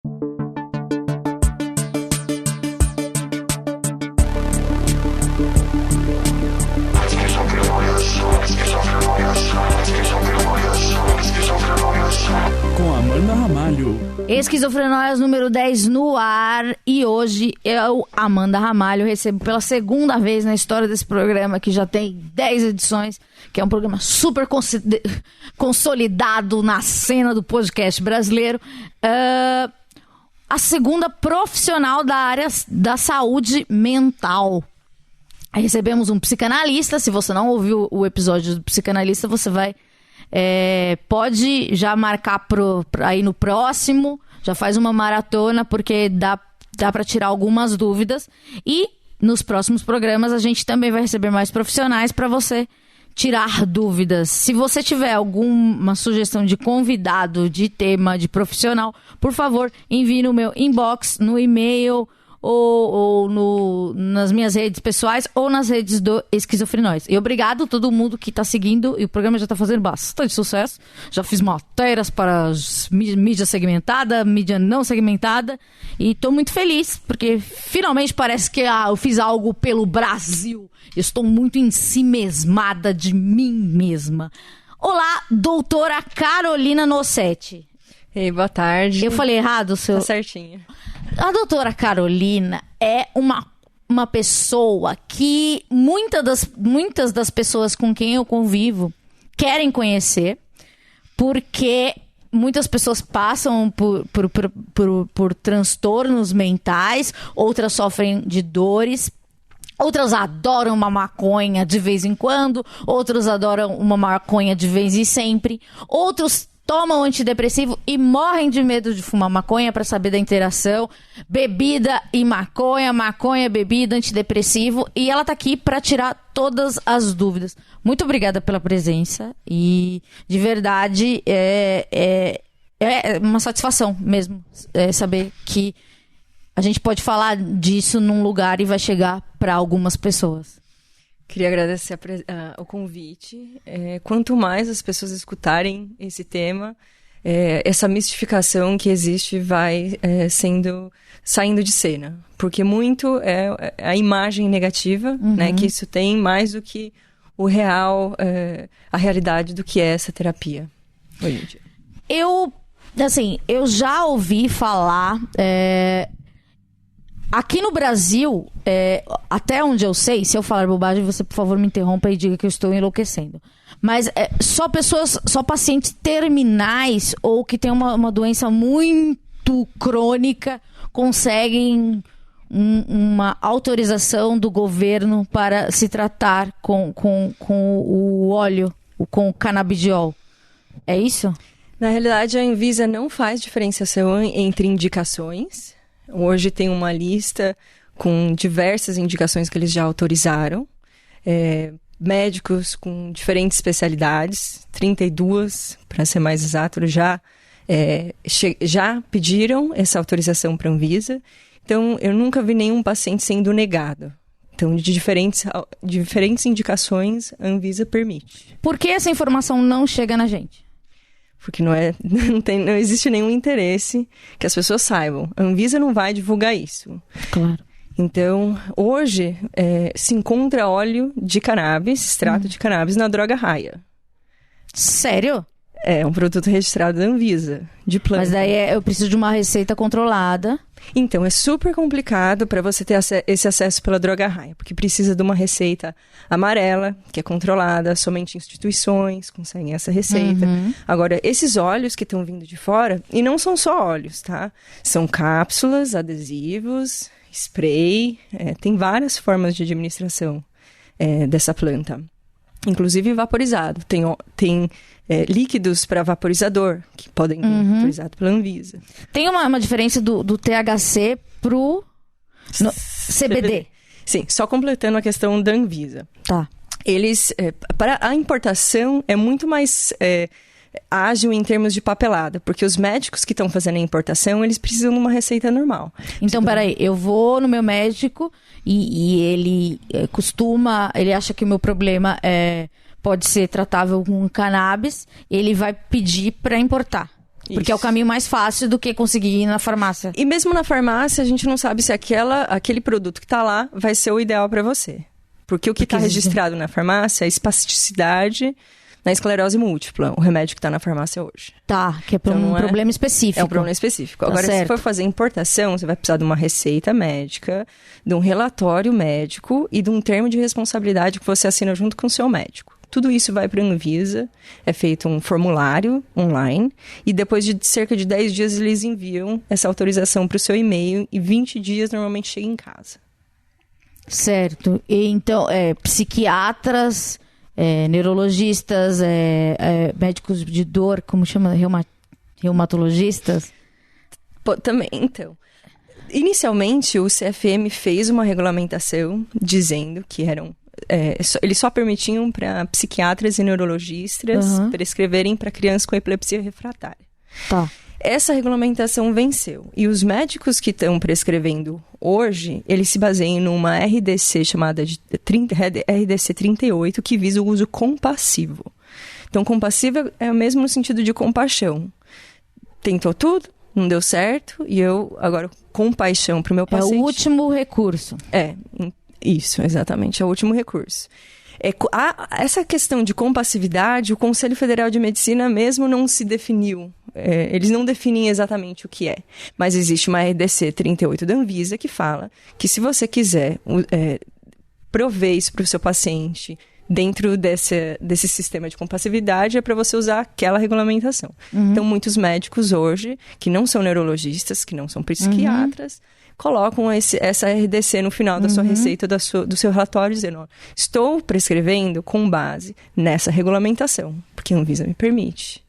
Com Amanda Ramalho. Esquizofrenóias número 10 no ar. E hoje eu, Amanda Ramalho, recebo pela segunda vez na história desse programa, que já tem 10 edições, que é um programa super consolidado na cena do podcast brasileiro, a segunda profissional da área da saúde mental. Aí recebemos um psicanalista. Se você não ouviu o episódio do psicanalista, você vai... pode já marcar aí no próximo, já faz uma maratona, porque dá para tirar algumas dúvidas. E nos próximos programas a gente também vai receber mais profissionais para você tirar dúvidas. Se você tiver alguma sugestão de convidado, de tema, de profissional, por favor, envie no meu inbox, no e-mail ou nas minhas redes pessoais ou nas redes do Esquizofrenóias. E obrigado a todo mundo que está seguindo, e o programa já está fazendo bastante sucesso. Já fiz matérias para mídia segmentada, mídia não segmentada, e estou muito feliz, porque finalmente parece que eu fiz algo pelo Brasil. Estou muito ensimesmada de mim mesma. Olá, doutora Carolina Nossetti. Ei, boa tarde. Eu falei errado o seu... Tá certinho. A doutora Carolina é uma pessoa que muitas das pessoas com quem eu convivo querem conhecer, porque muitas pessoas passam por transtornos mentais, outras sofrem de dores, outras adoram uma maconha de vez em quando, outros adoram uma maconha de vez em sempre, outros tomam antidepressivo e morrem de medo de fumar maconha para saber da interação. Bebida e maconha, bebida, antidepressivo. E ela tá aqui para tirar todas as dúvidas. Muito obrigada pela presença. E, de verdade, é uma satisfação mesmo saber que a gente pode falar disso num lugar e vai chegar para algumas pessoas. Queria agradecer o convite. Quanto mais as pessoas escutarem esse tema, essa mistificação que existe vai saindo de cena. Porque muito é a imagem negativa, né, que isso tem, mais do que o real, a realidade do que é essa terapia hoje em dia. Eu já ouvi falar... Aqui no Brasil, até onde eu sei, se eu falar bobagem, você, por favor, me interrompa e diga que eu estou enlouquecendo. Mas só pacientes terminais ou que têm uma doença muito crônica conseguem uma autorização do governo para se tratar com o óleo, com o canabidiol. É isso? Na realidade, a Anvisa não faz diferenciação entre indicações. Hoje tem uma lista com diversas indicações que eles já autorizaram. Médicos com diferentes especialidades, 32, para ser mais exato, já pediram essa autorização para a Anvisa. Então, eu nunca vi nenhum paciente sendo negado. Então, de diferentes indicações, a Anvisa permite. Por que essa informação não chega na gente? Porque não existe nenhum interesse que as pessoas saibam. A Anvisa não vai divulgar isso. Claro. Então, hoje, se encontra óleo de cannabis, extrato de cannabis, na droga raia. Sério? É um produto registrado da Anvisa, de planta. Mas daí eu preciso de uma receita controlada. Então, é super complicado para você ter esse acesso pela droga raia, porque precisa de uma receita amarela, que é controlada, somente instituições conseguem essa receita. Agora, esses óleos que estão vindo de fora, e não são só óleos, tá? São cápsulas, adesivos, spray, tem várias formas de administração dessa planta. Inclusive vaporizado. Tem líquidos para vaporizador, que podem ser vaporizado pela Anvisa. Tem uma diferença do THC pro CBD. Sim, só completando a questão da Anvisa. Tá. Eles, para a importação, é muito mais ágil em termos de papelada, porque os médicos que estão fazendo a importação, eles precisam de uma receita normal. Então, peraí, eu vou no meu médico e ele ele acha que o meu problema pode ser tratável com cannabis, ele vai pedir para importar. Porque é o caminho mais fácil do que conseguir ir na farmácia. E mesmo na farmácia, a gente não sabe se aquele produto que tá lá vai ser o ideal para você. Porque o que está registrado na farmácia é a espasticidade na esclerose múltipla, o remédio que está na farmácia hoje. Tá, que é para um problema específico. É um problema específico. Tá Agora, certo. se for fazer importação, você vai precisar de uma receita médica, de um relatório médico e de um termo de responsabilidade que você assina junto com o seu médico. Tudo isso vai para a Anvisa, é feito um formulário online e depois de cerca de 10 dias eles enviam essa autorização para o seu e-mail e 20 dias normalmente chega em casa. Certo. E então, psiquiatras, neurologistas, médicos de dor, como chama? Reumatologistas? Também, então. Inicialmente, o CFM fez uma regulamentação dizendo que eles só permitiam para psiquiatras e neurologistas prescreverem para crianças com epilepsia refratária. Tá. Essa regulamentação venceu. E os médicos que estão prescrevendo hoje, eles se baseiam numa RDC chamada de RDC 38, que visa o uso compassivo. Então, compassivo é o mesmo no sentido de compaixão. Tentou tudo, não deu certo, e eu, agora, compaixão para o meu paciente. É o último recurso. Isso, exatamente, é o último recurso. Essa questão de compassividade, o Conselho Federal de Medicina mesmo não se definiu. Eles não definem exatamente o que é. Mas existe uma RDC 38 da Anvisa que fala que se você quiser prover isso para o seu paciente dentro desse sistema de compassividade, é para você usar aquela regulamentação. Então, muitos médicos hoje, que não são neurologistas, que não são psiquiatras, colocam essa RDC no final da sua receita, do seu relatório, dizendo, estou prescrevendo com base nessa regulamentação, porque a Anvisa me permite.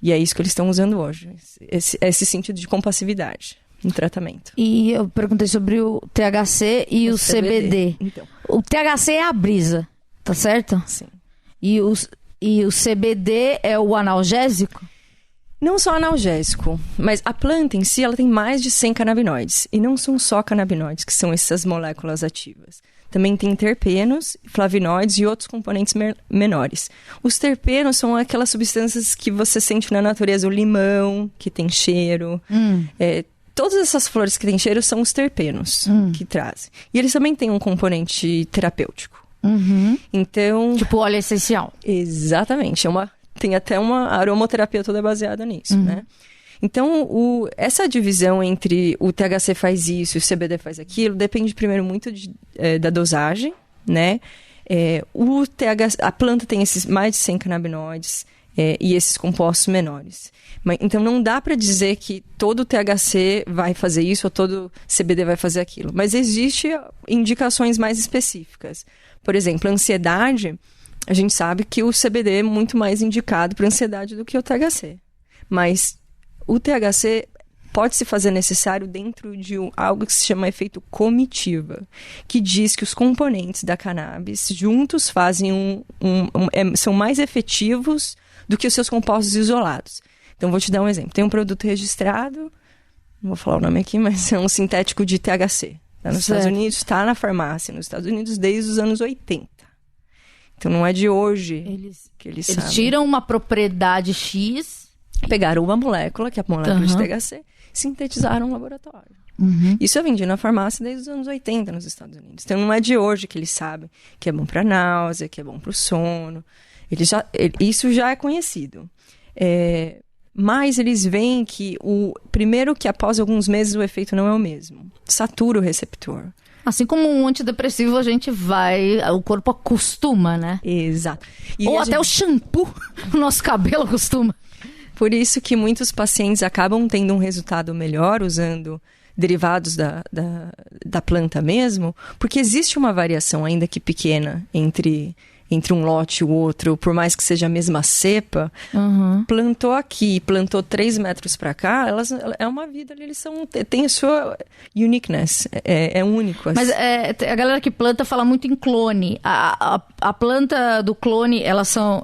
E é isso que eles estão usando hoje, esse sentido de compassividade no tratamento. E eu perguntei sobre o THC e o CBD. Então. O THC é a brisa, tá certo? Sim. E o CBD é o analgésico? Não só analgésico, mas a planta em si, ela tem mais de 100 canabinoides. E não são só canabinoides, que são essas moléculas ativas. Também tem terpenos, flavonoides e outros componentes menores. Os terpenos são aquelas substâncias que você sente na natureza, o limão, que tem cheiro. Todas essas flores que têm cheiro são os terpenos que trazem. E eles também têm um componente terapêutico. Então... Tipo óleo essencial. Exatamente, tem até uma aromaterapia toda baseada nisso, né? Então, essa divisão entre o THC faz isso e o CBD faz aquilo, depende primeiro muito da dosagem, né? A planta tem esses mais de 100 canabinoides e esses compostos menores. Então, não dá para dizer que todo THC vai fazer isso ou todo CBD vai fazer aquilo. Mas existem indicações mais específicas. Por exemplo, a ansiedade... A gente sabe que o CBD é muito mais indicado para ansiedade do que o THC. Mas o THC pode se fazer necessário dentro de algo que se chama efeito comitiva, que diz que os componentes da cannabis juntos fazem são mais efetivos do que os seus compostos isolados. Então, vou te dar um exemplo. Tem um produto registrado, não vou falar o nome aqui, mas é um sintético de THC. Tá nos Estados Unidos, está na farmácia, nos Estados Unidos desde os anos 80. Então, não é de hoje que eles sabem. Eles tiram uma propriedade X... Pegaram uma molécula, que é a molécula de THC, sintetizaram no laboratório. Isso é vendido na farmácia desde os anos 80 nos Estados Unidos. Então, não é de hoje que eles sabem que é bom para náusea, que é bom para o sono. Isso já é conhecido. Mas eles veem que, primeiro que após alguns meses o efeito não é o mesmo. Satura o receptor. Assim como um antidepressivo, o corpo acostuma, né? Exato. Ou até o shampoo, o nosso cabelo acostuma. Por isso que muitos pacientes acabam tendo um resultado melhor usando derivados da planta mesmo, porque existe uma variação, ainda que pequena, entre um lote e o outro, por mais que seja a mesma cepa, plantou aqui, plantou 3 metros para cá, é uma vida, eles têm a sua uniqueness, é único. Assim. Mas a galera que planta fala muito em clone. A planta do clone, elas são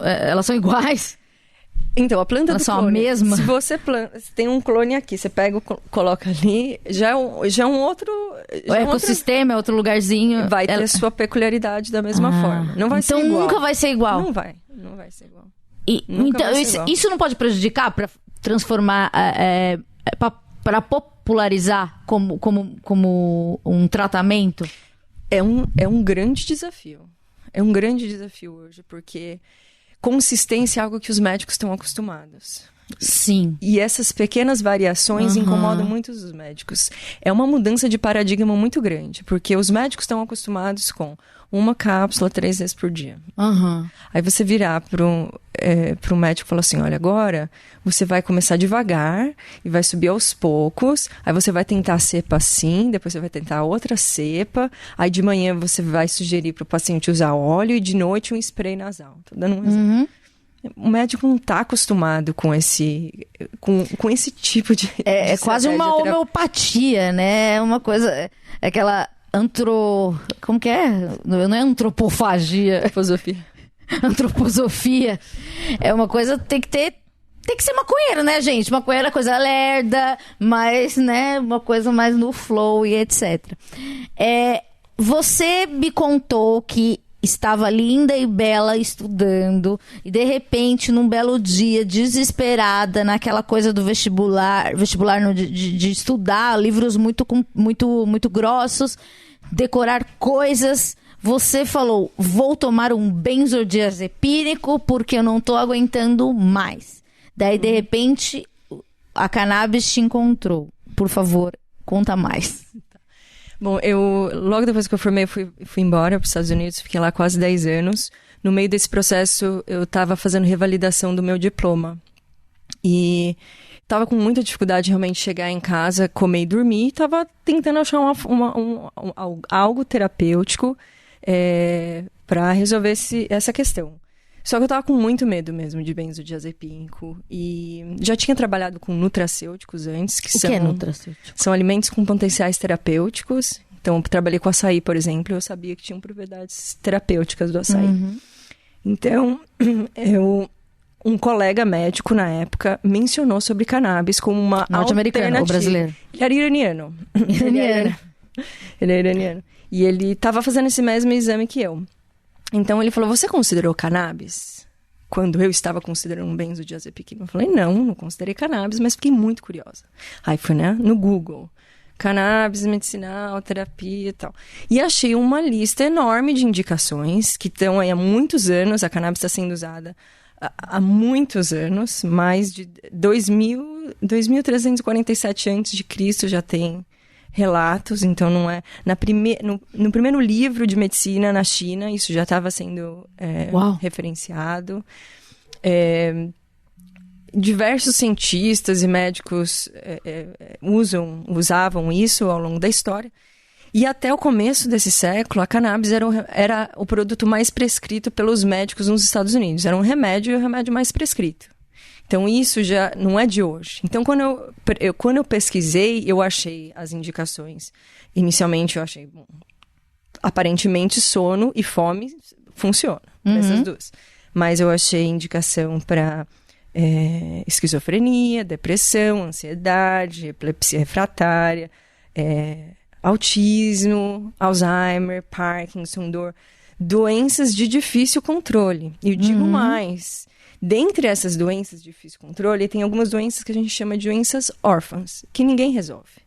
iguais? Então, a planta elas do são clone, a mesma? se você planta, tem um clone aqui, você pega, coloca ali, já é um outro... O ecossistema é outro lugarzinho. Vai ter a sua peculiaridade da mesma forma. Não vai ser igual. Então nunca vai ser igual. Não vai ser igual. Então, isso não pode prejudicar para transformar, para popularizar como um tratamento? É um grande desafio. É um grande desafio hoje, porque consistência é algo que os médicos estão acostumados. Sim. E essas pequenas variações incomodam muito os médicos. É uma mudança de paradigma muito grande, porque os médicos estão acostumados com uma cápsula 3 vezes por dia. Aí você virar para um médico e falar assim, olha, agora você vai começar devagar e vai subir aos poucos, aí você vai tentar a cepa assim, depois você vai tentar outra cepa, aí de manhã você vai sugerir para o paciente usar óleo e de noite um spray nasal. Tô dando um exemplo. O médico não está acostumado com esse tipo de... É quase uma homeopatia, né? É uma coisa... É aquela como que é? Não é antropofagia. Antroposofia. É uma coisa... Tem que ser maconheiro, né, gente? Maconheiro é coisa lerda, mas, né? Uma coisa mais no flow e etc. Você me contou que estava linda e bela estudando e de repente num belo dia desesperada naquela coisa do vestibular de estudar livros muito grossos, decorar coisas, você falou, vou tomar um benzodiazepínico porque eu não tô aguentando mais. Daí de repente a cannabis te encontrou. Por favor, conta mais. Bom, logo depois que eu formei, fui embora para os Estados Unidos, fiquei lá quase 10 anos. No meio desse processo, eu estava fazendo revalidação do meu diploma. E estava com muita dificuldade realmente de chegar em casa, comer e dormir. Estava tentando achar algo terapêutico para resolver essa questão. Só que eu estava com muito medo mesmo de benzodiazepínico. E já tinha trabalhado com nutracêuticos antes. O que é nutracêutico? São alimentos com potenciais terapêuticos. Então, eu trabalhei com açaí, por exemplo. Eu sabia que tinham propriedades terapêuticas do açaí. Então, um colega médico, na época, mencionou sobre cannabis como uma norte-americano ou brasileiro? Ele era iraniano. Ele é iraniano. E ele estava fazendo esse mesmo exame que eu. Então ele falou, você considerou cannabis? Quando eu estava considerando um benzodiazepínico. Eu falei, não considerei cannabis, mas fiquei muito curiosa. Aí fui, no Google, cannabis medicinal, terapia e tal. E achei uma lista enorme de indicações, que estão aí há muitos anos, a cannabis está sendo usada há muitos anos, mais de 2347 a.C. já tem relatos, então não é... No primeiro livro de medicina na China, isso já estava sendo referenciado. Diversos cientistas e médicos usavam isso ao longo da história. E até o começo desse século, a cannabis era o produto mais prescrito pelos médicos nos Estados Unidos. Era um remédio e o remédio mais prescrito. Então, isso já não é de hoje. Então, quando eu pesquisei, eu achei as indicações. Inicialmente, eu achei, aparentemente, sono e fome funcionam, essas duas. Mas eu achei indicação para esquizofrenia, depressão, ansiedade, epilepsia refratária, autismo, Alzheimer, Parkinson, doenças de difícil controle. E eu digo mais... Dentre essas doenças de difícil controle, tem algumas doenças que a gente chama de doenças órfãs, que ninguém resolve.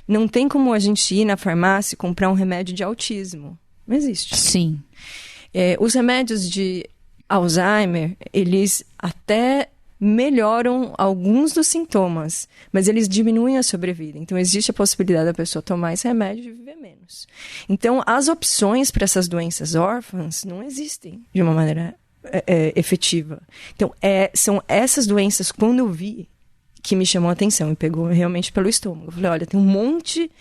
Não tem como a gente ir na farmácia e comprar um remédio de autismo. Não existe. Sim. Os remédios de Alzheimer, eles até melhoram alguns dos sintomas, mas eles diminuem a sobrevida. Então, existe a possibilidade da pessoa tomar esse remédio e viver menos. Então, as opções para essas doenças órfãs não existem de uma maneira efetiva. Então, são essas doenças, quando eu vi, que me chamou a atenção e pegou realmente pelo estômago. Eu falei, olha, tem um monte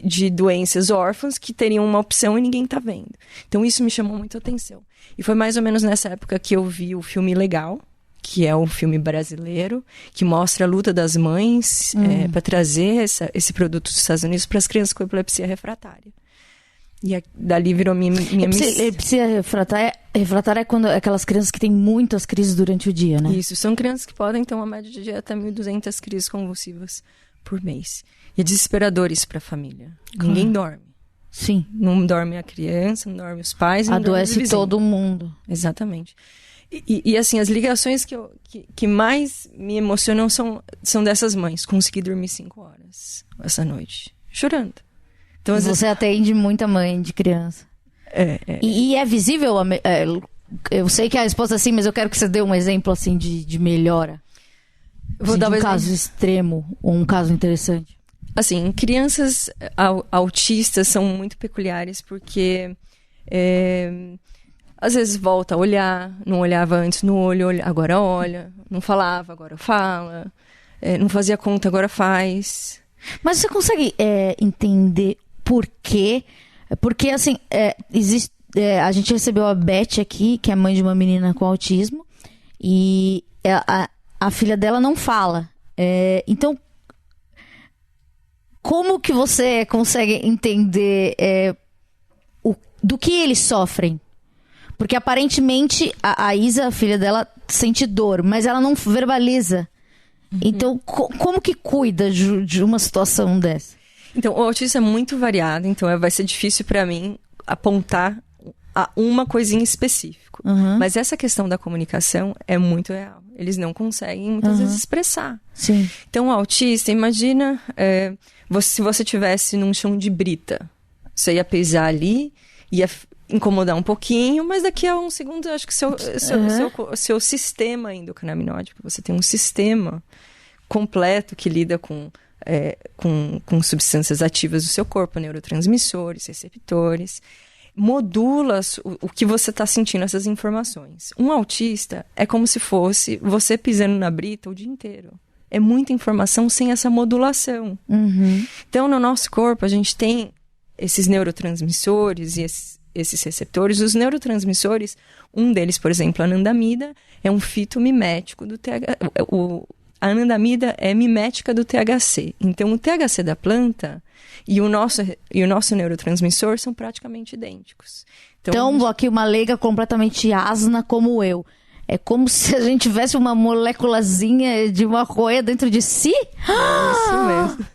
de doenças órfãs que teriam uma opção e ninguém está vendo. Então, isso me chamou muito a atenção. E foi mais ou menos nessa época que eu vi o filme Legal, que é um filme brasileiro, que mostra a luta das mães para trazer esse produto dos Estados Unidos para as crianças com epilepsia refratária. E dali virou minha missão. Epilepsia refratária é quando aquelas crianças que têm muitas crises durante o dia, né? Isso, são crianças que podem ter uma média de até 1.200 crises convulsivas por mês. E é desesperador isso para a família. Ninguém dorme. Sim. Não dorme a criança, não dorme os pais. Não adoece dorme todo mundo. Exatamente. E assim, as ligações que mais me emocionam são dessas mães. Consegui dormir 5 horas essa noite, chorando. Então, às vezes... Você atende muita mãe de criança. E é visível... eu sei que a resposta é sim, mas eu quero que você dê um exemplo assim de melhora. Vou dar um caso extremo ou um caso interessante. Assim, crianças autistas são muito peculiares porque... às vezes volta a olhar, não olhava antes no olho, agora olha. Não falava, agora fala. Não fazia conta, agora faz. Mas você consegue entender por quê? Porque, assim, existe, a gente recebeu a Beth aqui, que é mãe de uma menina com autismo, e a filha dela não fala. Então, como que você consegue entender do que eles sofrem? Porque aparentemente a Isa, a filha dela, sente dor, mas ela não verbaliza. Então, como que cuida de uma situação dessa? Então, o autismo é muito variado, então vai ser difícil para mim apontar a uma coisinha específica. Mas essa questão da comunicação é muito real. Eles não conseguem, muitas vezes, expressar. Sim. Então, o autista, imagina se você estivesse num chão de brita. Você ia pisar ali, ia incomodar um pouquinho, mas daqui a uns segundos, eu acho que seu sistema endocannabinoide, você tem um sistema completo que lida com substâncias ativas do seu corpo, neurotransmissores, receptores, modula o que você está sentindo, essas informações. Um autista é como se fosse você pisando na brita o dia inteiro. É muita informação sem essa modulação. Então, no nosso corpo, a gente tem esses neurotransmissores e esses receptores. Os neurotransmissores, um deles, por exemplo, a anandamida, é um fitomimético do THC. A anandamida é mimética do THC. Então, o THC da planta e o nosso neurotransmissor são praticamente idênticos. Então, aqui uma leiga completamente asna como eu. É como se a gente tivesse uma moléculazinha de maconha dentro de si? Isso mesmo.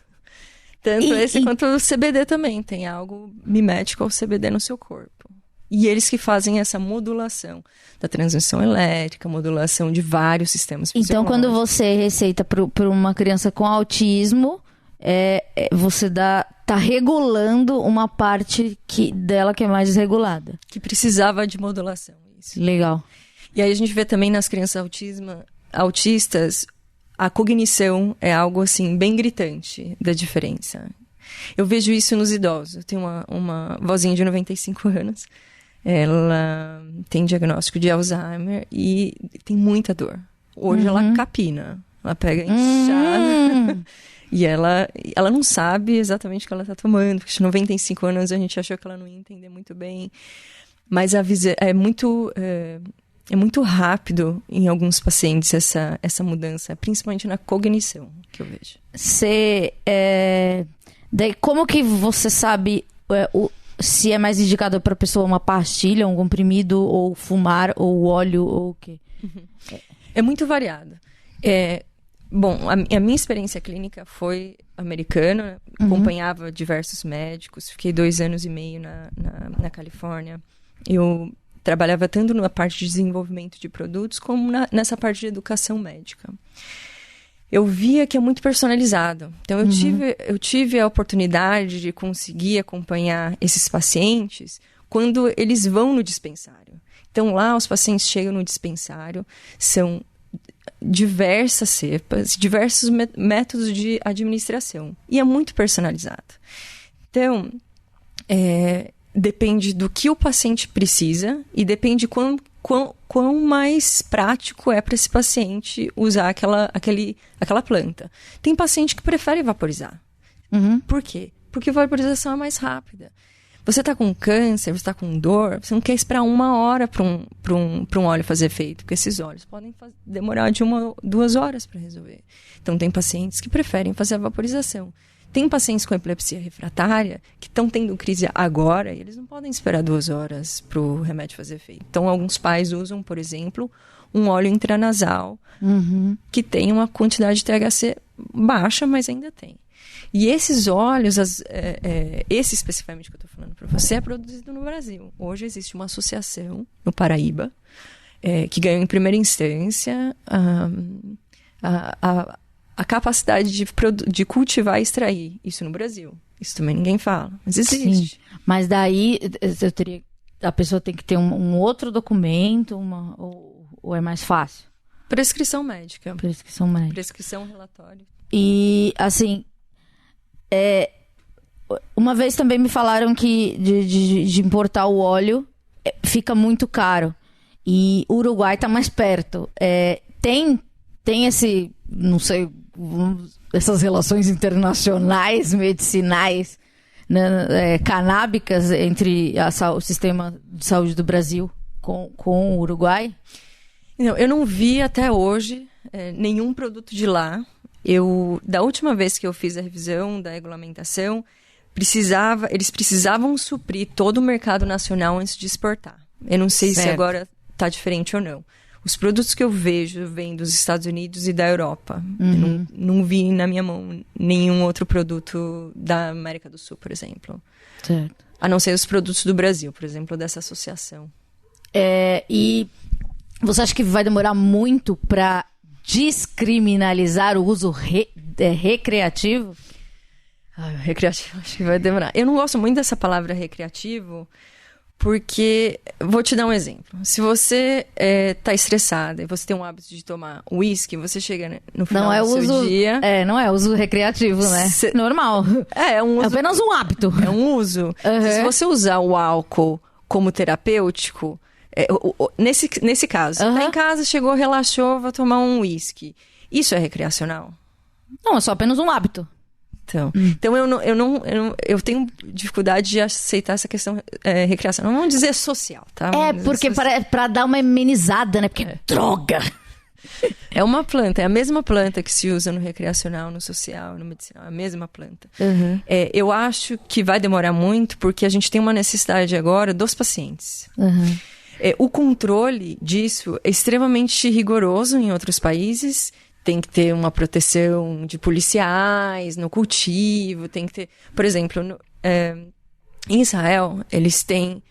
Tanto quanto o CBD também. Tem algo mimético ao CBD no seu corpo. E eles que fazem essa modulação da transmissão elétrica, modulação de vários sistemas fisiológicos. Então, quando você receita para uma criança com autismo, você tá regulando uma parte dela que é mais desregulada. Que precisava de modulação. Isso. Legal. E aí a gente vê também nas crianças autistas, a cognição é algo assim bem gritante da diferença. Eu vejo isso nos idosos. Eu tenho uma vozinha de 95 anos. Ela tem diagnóstico de Alzheimer e tem muita dor. Hoje ela capina. Ela pega inchada. E ela não sabe exatamente o que ela está tomando. Porque de 95 anos a gente achou que ela não ia entender muito bem. Mas é muito rápido em alguns pacientes essa mudança. Principalmente na cognição, que eu vejo. Daí, como que você sabe se é mais indicado para a pessoa uma pastilha, um comprimido, ou fumar, ou óleo, ou o quê? É muito variado. Bom, a minha experiência clínica foi americana, acompanhava diversos médicos, fiquei 2 anos e meio na Califórnia. Eu trabalhava tanto na parte de desenvolvimento de produtos, como nessa parte de educação médica. Eu via que é muito personalizado. Então, eu tive a oportunidade de conseguir acompanhar esses pacientes quando eles vão no dispensário. Então, lá, os pacientes chegam no dispensário, são diversas cepas, diversos métodos de administração. E é muito personalizado. Então, depende do que o paciente precisa e depende quão mais prático é para esse paciente usar aquela planta. Tem paciente que prefere vaporizar. Por quê? Porque a vaporização é mais rápida. Você está com câncer, você está com dor, você não quer esperar 1 hora para um óleo fazer efeito, porque esses óleos podem demorar de 1 ou 2 horas para resolver. Então, tem pacientes que preferem fazer a vaporização. Tem pacientes com epilepsia refratária que estão tendo crise agora e eles não podem esperar 2 horas para o remédio fazer efeito. Então, alguns pais usam, por exemplo, um óleo intranasal que tem uma quantidade de THC baixa, mas ainda tem. E esses óleos, esse especificamente que eu estou falando para você, é produzido no Brasil. Hoje existe uma associação no Paraíba que ganham em primeira instância a capacidade de cultivar e extrair isso no Brasil. Isso também ninguém fala, mas existe. Sim, mas daí a pessoa tem que ter um outro documento, ou é mais fácil? Prescrição médica. Prescrição médica. Prescrição, relatório. E, assim, uma vez também me falaram que de importar o óleo fica muito caro. E o Uruguai tá mais perto. Tem esse, não sei, essas relações internacionais, medicinais, né, canábicas entre o sistema de saúde do Brasil com o Uruguai? Não, eu não vi até hoje nenhum produto de lá. Da última vez que eu fiz a revisão da regulamentação, eles precisavam suprir todo o mercado nacional antes de exportar. Eu não sei se agora está diferente ou não. Os produtos que eu vejo vêm dos Estados Unidos e da Europa. Eu não vi na minha mão nenhum outro produto da América do Sul, por exemplo. Certo. A não ser os produtos do Brasil, por exemplo, dessa associação. E você acha que vai demorar muito para descriminalizar o uso recreativo? Recreativo, acho que vai demorar. Eu não gosto muito dessa palavra recreativo, porque, vou te dar um exemplo. Se você tá estressada e você tem um hábito de tomar uísque, você chega no final do seu dia... não é uso recreativo, né? Normal. É um uso... É apenas um hábito. É um uso. Se você usar o álcool como terapêutico... Nesse caso, tá em casa, chegou, relaxou, vou tomar um uísque. Isso é recreacional? Não, é só apenas um hábito. Então eu tenho dificuldade de aceitar essa questão recreacional. Não vamos dizer social, tá? Porque para dar uma amenizada, né? Porque é droga. É uma planta, é a mesma planta que se usa no recreacional, no social, no medicinal, é a mesma planta. Eu acho que vai demorar muito porque a gente tem uma necessidade agora dos pacientes. O controle disso é extremamente rigoroso em outros países. Tem que ter uma proteção de policiais no cultivo, tem que ter... Por exemplo, em Israel, eles têm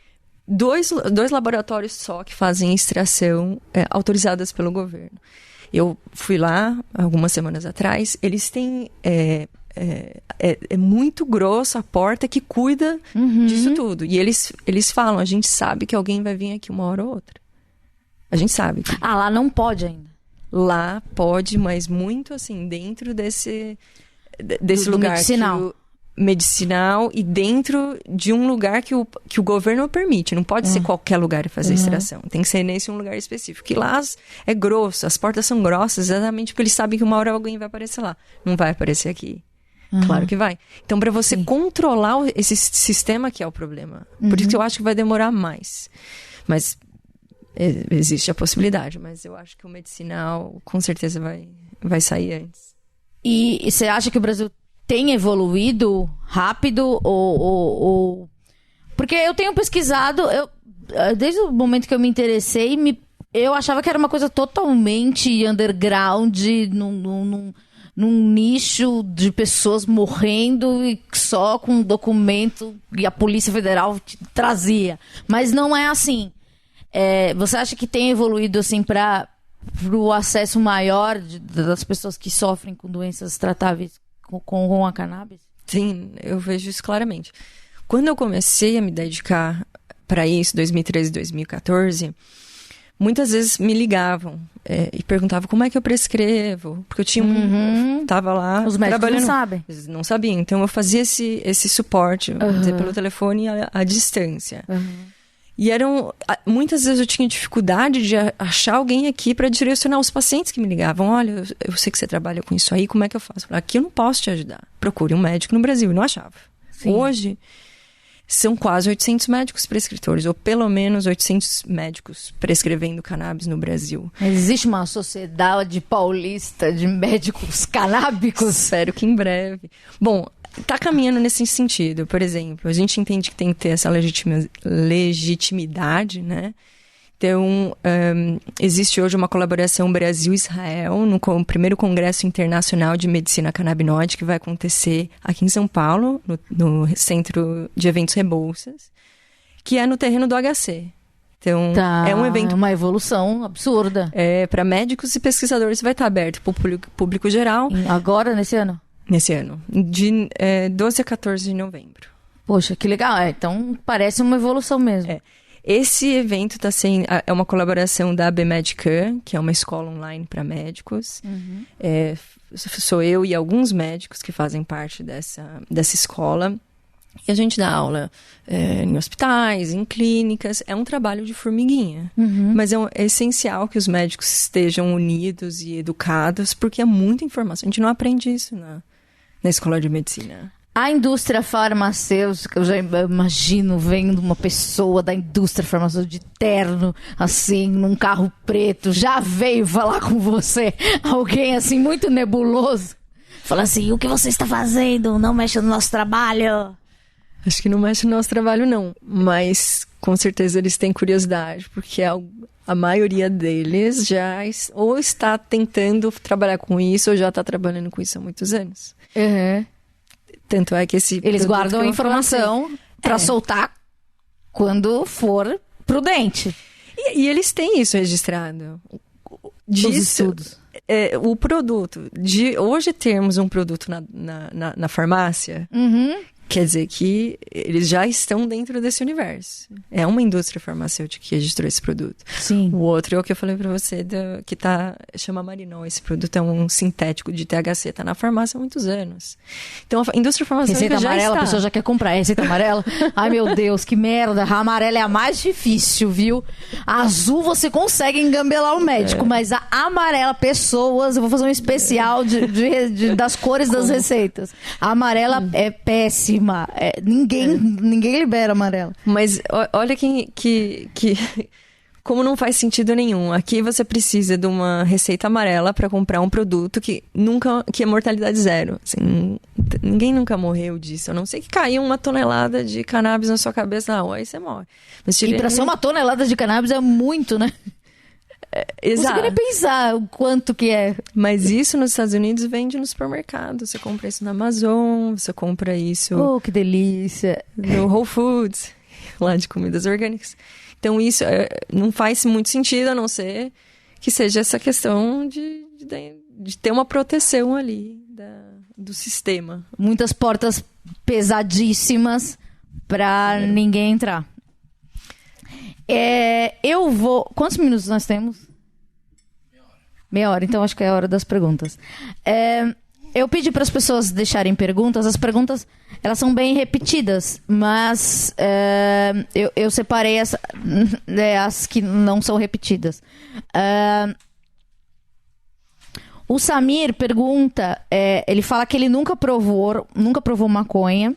dois laboratórios só que fazem extração autorizadas pelo governo. Eu fui lá algumas semanas atrás, eles têm... É muito grosso a porta que cuida disso tudo. E eles falam, a gente sabe que alguém vai vir aqui uma hora ou outra. A gente sabe. Lá não pode ainda. Lá pode, mas muito assim, dentro desse lugar medicinal. Medicinal e dentro de um lugar que o governo permite. Não pode ser qualquer lugar fazer extração. Tem que ser nesse um lugar específico. E lá é grosso, as portas são grossas exatamente porque eles sabem que uma hora alguém vai aparecer lá. Não vai aparecer aqui. Claro que vai. Então, para você controlar esse sistema que é o problema. Por isso que eu acho que vai demorar mais. Mas existe a possibilidade. Mas eu acho que o medicinal, com certeza, vai sair antes. E você acha que o Brasil tem evoluído rápido? Ou... Porque eu tenho pesquisado... Desde o momento que eu me interessei, eu achava que era uma coisa totalmente underground, num nicho de pessoas morrendo e só com um documento e a Polícia Federal trazia. Mas não é assim. Você acha que tem evoluído assim para o acesso maior das pessoas que sofrem com doenças tratáveis com a cannabis? Sim, eu vejo isso claramente. Quando eu comecei a me dedicar para isso, 2013, 2014... muitas vezes me ligavam e perguntavam como é que eu prescrevo. Porque eu tinha tava lá os médicos trabalhando. Não sabem. Eles não sabiam. Então eu fazia esse suporte, vamos dizer, pelo telefone à distância. E muitas vezes eu tinha dificuldade de achar alguém aqui para direcionar os pacientes que me ligavam. Olha, eu sei que você trabalha com isso aí, como é que eu faço? Aqui eu não posso te ajudar. Procure um médico no Brasil. E não achava. Sim. Hoje... são quase 800 médicos prescritores, ou pelo menos 800 médicos prescrevendo cannabis no Brasil. Existe uma sociedade paulista de médicos canábicos? Espero que em breve. Bom, tá caminhando nesse sentido. Por exemplo, a gente entende que tem que ter essa legitimidade, né? Então, existe hoje uma colaboração Brasil-Israel no primeiro Congresso Internacional de Medicina Canabinoide, que vai acontecer aqui em São Paulo, no Centro de Eventos Rebouças, que é no terreno do HC. Então, é um evento... uma evolução absurda. Para médicos e pesquisadores vai estar aberto para o público geral. Agora, nesse ano? Nesse ano, de 12 a 14 de novembro. Poxa, que legal. Então, parece uma evolução mesmo. Esse evento é uma colaboração da ABMedCan, que é uma escola online para médicos. Sou eu e alguns médicos que fazem parte dessa escola. E a gente dá aula em hospitais, em clínicas. É um trabalho de formiguinha. Mas é essencial que os médicos estejam unidos e educados, porque é muita informação. A gente não aprende isso na escola de medicina. A indústria farmacêutica, eu já imagino vendo uma pessoa da indústria farmacêutica de terno, assim, num carro preto, já veio falar com você, alguém assim, muito nebuloso, fala assim, o que você está fazendo? Não mexe no nosso trabalho. Acho que não mexe no nosso trabalho, não, mas com certeza eles têm curiosidade, porque a maioria deles já ou está tentando trabalhar com isso, ou já está trabalhando com isso há muitos anos. Tanto é que eles guardam a informação para soltar quando for prudente. E eles têm isso registrado. Nos estudos. O produto, de hoje termos um produto na farmácia, quer dizer que eles já estão dentro desse universo. É uma indústria farmacêutica que registrou esse produto. Sim. O outro é o que eu falei pra você, que chama Marinol. Esse produto é um sintético de THC, tá na farmácia há muitos anos. Então a indústria farmacêutica receita já amarela, está. A pessoa já quer comprar. Receita amarela? Ai, meu Deus, que merda. A amarela é a mais difícil, viu? A azul você consegue engambelar o médico, mas a amarela, pessoas... Eu vou fazer um especial das cores das receitas. A amarela é péssima. Ninguém libera amarela. Mas olha como não faz sentido nenhum. Aqui você precisa de uma receita amarela para comprar um produto que é mortalidade zero. Assim, ninguém nunca morreu disso. A não ser que caiu 1 tonelada de cannabis na sua cabeça na rua, aí você morre. Mas E para ser 1 tonelada de cannabis é muito, né? Exato. Não sei nem pensar o quanto que é. Mas isso nos Estados Unidos vende no supermercado. Você compra isso na Amazon, você compra isso... Oh, que delícia. No Whole Foods, lá de comidas orgânicas. Então isso não faz muito sentido, a não ser que seja essa questão de ter uma proteção ali do sistema. Muitas portas pesadíssimas para ninguém entrar. Eu vou... Quantos minutos nós temos? Meia hora, então acho que é a hora das perguntas. Eu pedi para as pessoas deixarem perguntas. As perguntas, elas são bem repetidas, mas eu separei as que não são repetidas. O Samir pergunta, ele fala que ele nunca provou maconha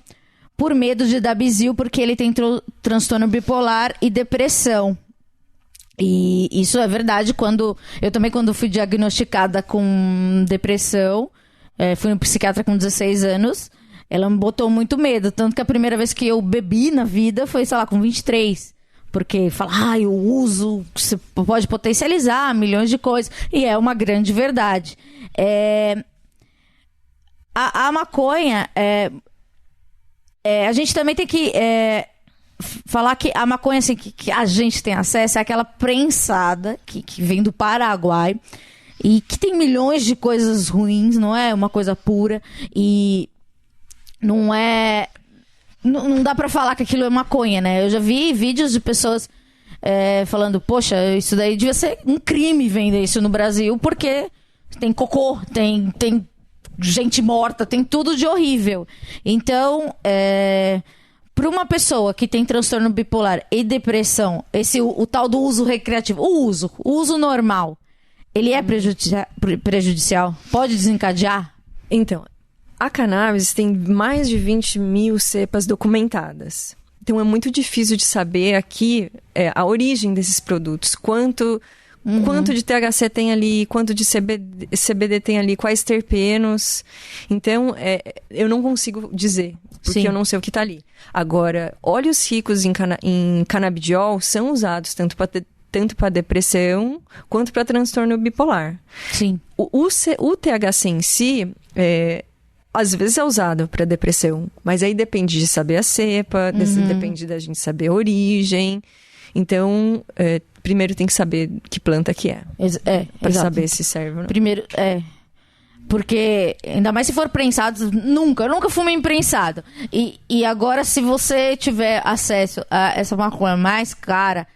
por medo de dar bizil, porque ele tem transtorno bipolar e depressão. E isso é verdade. Quando fui diagnosticada com depressão, fui no psiquiatra com 16 anos, ela me botou muito medo. Tanto que a primeira vez que eu bebi na vida foi, sei lá, com 23. Porque fala, o uso, você pode potencializar milhões de coisas. E é uma grande verdade. A maconha... a gente também tem que falar que a maconha assim, que a gente tem acesso é aquela prensada que vem do Paraguai e que tem milhões de coisas ruins, não é uma coisa pura, e não dá pra falar que aquilo é maconha, né? Eu já vi vídeos de pessoas falando, poxa, isso daí devia ser um crime vender isso no Brasil, porque tem cocô, tem gente morta, tem tudo de horrível. Então, para uma pessoa que tem transtorno bipolar e depressão, o tal do uso recreativo, o uso normal, ele é prejudicial? Pode desencadear? Então, a cannabis tem mais de 20 mil cepas documentadas. Então, é muito difícil de saber aqui a origem desses produtos, quanto de THC tem ali, quanto de CBD tem ali, quais terpenos. Então, eu não consigo dizer, porque eu não sei o que está ali. Agora, óleos ricos em canabidiol são usados tanto para depressão quanto para transtorno bipolar. Sim. O THC em si, às vezes é usado para depressão, mas aí depende de saber a cepa, depende da gente saber a origem. Então, primeiro tem que saber que planta que é. Pra saber se serve ou não. Primeiro, porque, ainda mais se for prensado, eu nunca fumei prensado. E agora, se você tiver acesso a essa maconha mais cara,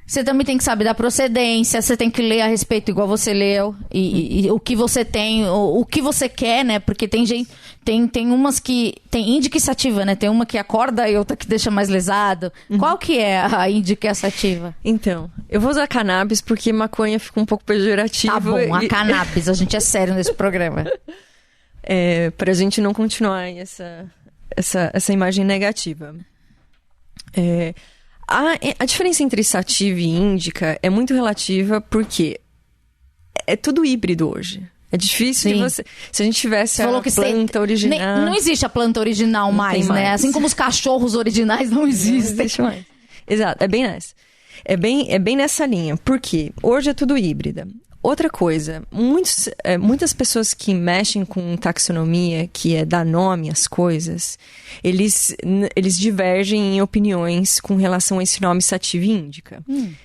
você também tem que saber da procedência, você tem que ler a respeito igual você leu, e o que você tem, o que você quer, né? Porque tem gente, tem umas que tem índica e sativa, né? Tem uma que acorda e outra que deixa mais lesado. Qual que é a índica e a sativa? Então, eu vou usar cannabis porque maconha fica um pouco pejorativo. Tá bom, a cannabis, a gente é sério nesse programa. Pra gente não continuar essa imagem negativa. A diferença entre sativa e índica é muito relativa porque é tudo híbrido hoje. É difícil de você... Se a gente tivesse a planta original... Não existe a planta original mais, né? Assim como os cachorros originais não existem. Não existe mais. Exato, é bem nessa. É bem nessa linha. Por quê? Hoje é tudo híbrida. Outra coisa, muitas pessoas que mexem com taxonomia, que é dar nome às coisas, eles divergem em opiniões com relação a esse nome sativa e índica.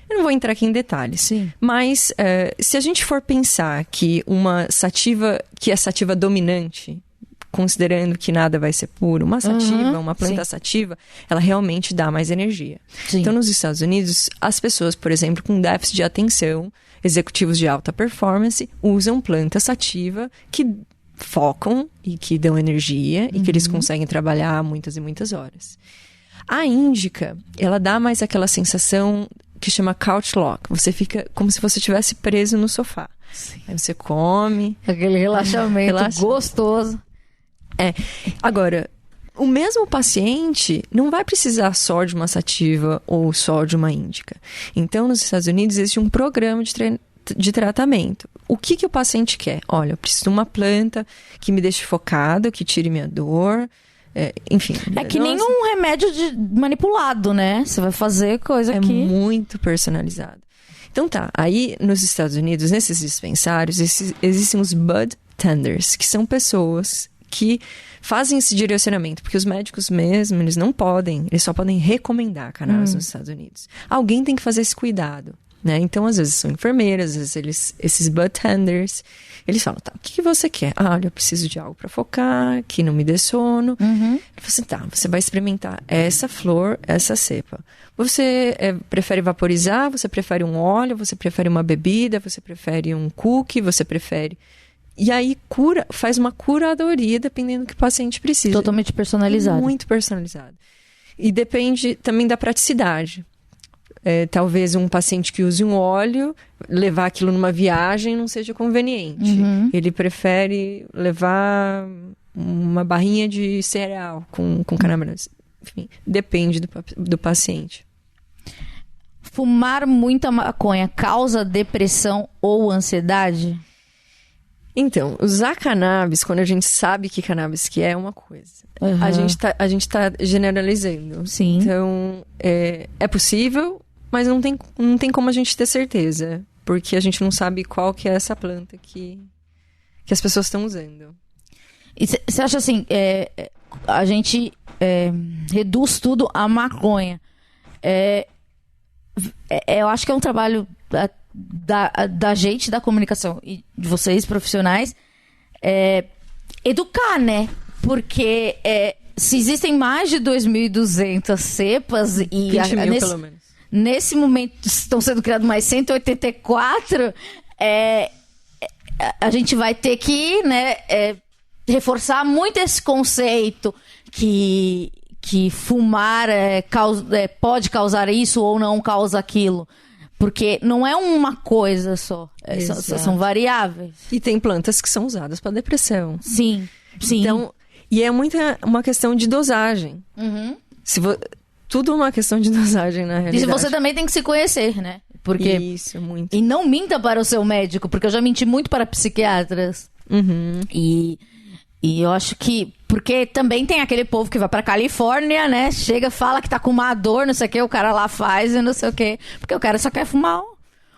Eu não vou entrar aqui em detalhes, Sim. Mas se a gente for pensar que uma sativa, que é sativa dominante, considerando que nada vai ser puro, uma sativa, uma planta sativa, ela realmente dá mais energia. Sim. Então, nos Estados Unidos, as pessoas, por exemplo, com déficit de atenção, executivos de alta performance, usam planta sativa que focam e que dão energia e que eles conseguem trabalhar muitas e muitas horas. A índica, ela dá mais aquela sensação que chama couch lock. Você fica como se você estivesse preso no sofá. Sim. Aí você come. Aquele relaxamento gostoso. Agora, o mesmo paciente não vai precisar só de uma sativa ou só de uma índica. Então, nos Estados Unidos, existe um programa de tratamento. O que o paciente quer? Olha, eu preciso de uma planta que me deixe focado, que tire minha dor, enfim. É que nem um remédio manipulado, né? Você vai fazer coisa que... É muito personalizado. Então tá, aí nos Estados Unidos, nesses dispensários, existem os bud tenders, que são pessoas que fazem esse direcionamento, porque os médicos mesmo, eles só podem recomendar cannabis nos Estados Unidos. Alguém tem que fazer esse cuidado, né? Então, às vezes são enfermeiras, às vezes esses budtenders, eles falam, tá, o que você quer? Olha, eu preciso de algo pra focar, que não me dê sono. Ele fala assim, tá, você vai experimentar essa flor, essa cepa. Você prefere vaporizar? Você prefere um óleo? Você prefere uma bebida? Você prefere um cookie? Você prefere... E aí faz uma curadoria dependendo do que o paciente precisa. Totalmente personalizado. Muito personalizado. E depende também da praticidade. Talvez um paciente que use um óleo, levar aquilo numa viagem não seja conveniente. Ele prefere levar uma barrinha de cereal com cannabis. Enfim, depende do paciente. Fumar muita maconha causa depressão ou ansiedade? Então, usar cannabis, quando a gente sabe que cannabis que é uma coisa. A gente tá generalizando. Sim. Então, é possível, mas não tem como a gente ter certeza. Porque a gente não sabe qual que é essa planta que as pessoas estão usando. E você acha assim, a gente reduz tudo à maconha. Eu acho que é um trabalho... Da gente, da comunicação e de vocês, profissionais, educar, né? Porque se existem mais de 2.200 cepas e 20.000 pelo menos. Nesse momento estão sendo criadas mais 184, a gente vai ter que, né, reforçar muito esse conceito que fumar pode causar isso ou não causa aquilo. Porque não é uma coisa só. São variáveis. E tem plantas que são usadas para depressão. Sim. Então, e é uma questão de dosagem. Tudo é uma questão de dosagem, na realidade. E você também tem que se conhecer, né? Porque... Isso, muito. E não minta para o seu médico, porque eu já menti muito para psiquiatras. E eu acho que... Porque também tem aquele povo que vai pra Califórnia, né? Chega, fala que tá com uma dor, não sei o que, o cara lá faz e não sei o que. Porque o cara só quer fumar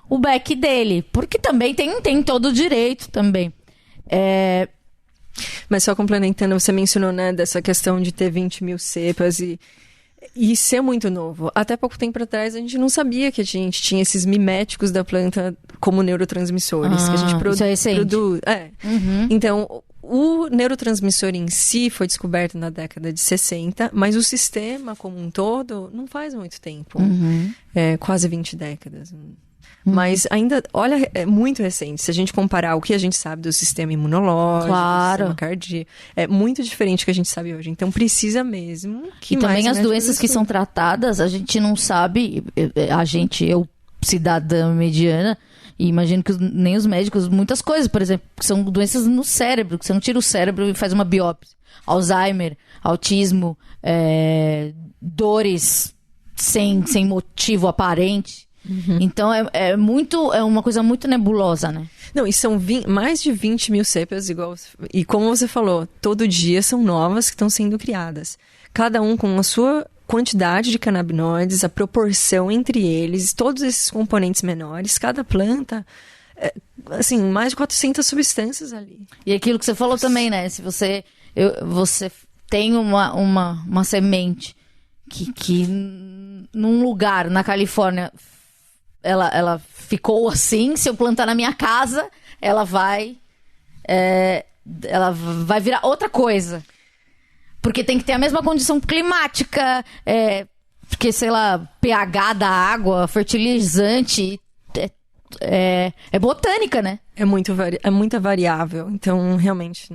o beck dele. Porque também tem todo o direito também. Mas só complementando, você mencionou, né, dessa questão de ter 20.000 cepas e... E isso é muito novo. Até pouco tempo atrás, a gente não sabia que a gente tinha esses miméticos da planta como neurotransmissores. Que a gente isso é recente. produz. Então, o neurotransmissor em si foi descoberto na década de 60, mas o sistema como um todo não faz muito tempo. Quase 20 décadas. Mas ainda, olha, é muito recente. Se a gente comparar o que a gente sabe do sistema imunológico, do sistema cardíaco, é muito diferente do que a gente sabe hoje. Então precisa mesmo que E também as doenças que estudem. são tratadas, a gente não sabe, eu, cidadã mediana, e imagino que nem os médicos, muitas coisas, por exemplo, que são doenças no cérebro, que você não tira o cérebro e faz uma biópsia. Alzheimer, autismo, dores sem motivo aparente. Então é uma coisa muito nebulosa, né? Não, e são mais de 20 mil cepas, e como você falou, todo dia são novas que estão sendo criadas. Cada um com a sua quantidade de canabinoides, a proporção entre eles, todos esses componentes menores, cada planta, assim, mais de 400 substâncias ali. E aquilo que você falou também, né? Se você tem uma semente que num lugar na Califórnia ela ficou assim, se eu plantar na minha casa, ela vai virar outra coisa. Porque tem que ter a mesma condição climática, porque, sei lá, pH da água, fertilizante, é botânica, né? É muita variável, então realmente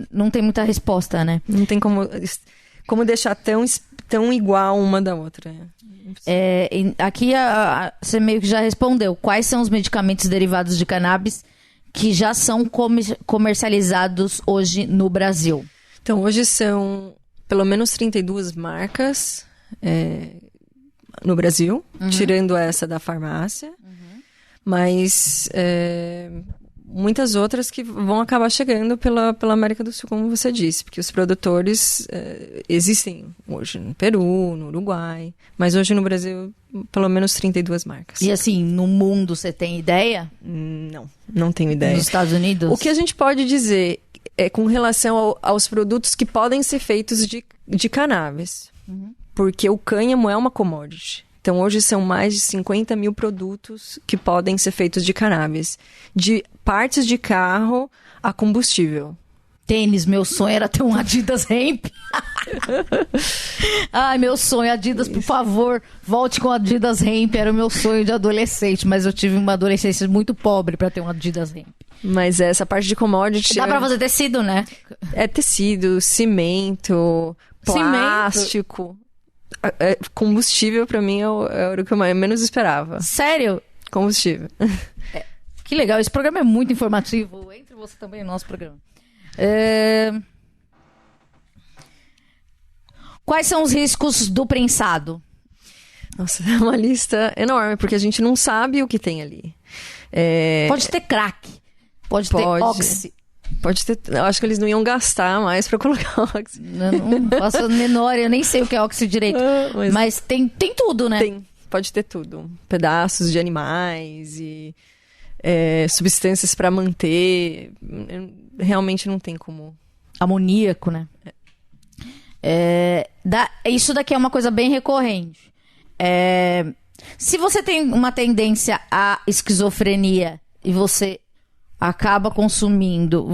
Não tem muita resposta, né? não tem como deixar tão igual uma da outra. Aqui você meio que já respondeu. Quais são os medicamentos derivados de cannabis que já são comercializados hoje no Brasil? Então, hoje são pelo menos 32 marcas no Brasil, tirando essa da farmácia. Mas muitas outras que vão acabar chegando pela América do Sul, como você disse. Porque os produtores existem hoje no Peru, no Uruguai. Mas hoje no Brasil, pelo menos 32 marcas. E assim, no mundo, você tem ideia? Não tenho ideia. Nos Estados Unidos? O que a gente pode dizer é com relação aos produtos que podem ser feitos de cannabis. Porque o cânhamo é uma commodity. Então, hoje são mais de 50 mil produtos que podem ser feitos de cannabis. De partes de carro a combustível. Tênis, meu sonho era ter um Adidas Hemp. Ai, meu sonho, Adidas, por favor, volte com Adidas Hemp. Era o meu sonho de adolescente, mas eu tive uma adolescência muito pobre pra ter um Adidas Hemp. Mas essa parte de commodity... Dá pra fazer tecido, né? É tecido, cimento, plástico... Combustível, pra mim, era o que eu menos esperava. Sério? Combustível. Que legal, esse programa é muito informativo. Entre você também no nosso programa. Quais são os riscos do prensado? Nossa, é uma lista enorme, porque a gente não sabe o que tem ali. Pode ter crack, pode ter oxi. Pode ter. Eu acho que eles não iam gastar mais pra colocar oxi. Não faço a menor, eu nem sei o que é oxi direito. Mas tem tudo, né? Pode ter tudo. Pedaços de animais e substâncias pra manter. Realmente não tem como. Amoníaco, né? Isso daqui é uma coisa bem recorrente. Se você tem uma tendência à esquizofrenia e você acaba consumindo,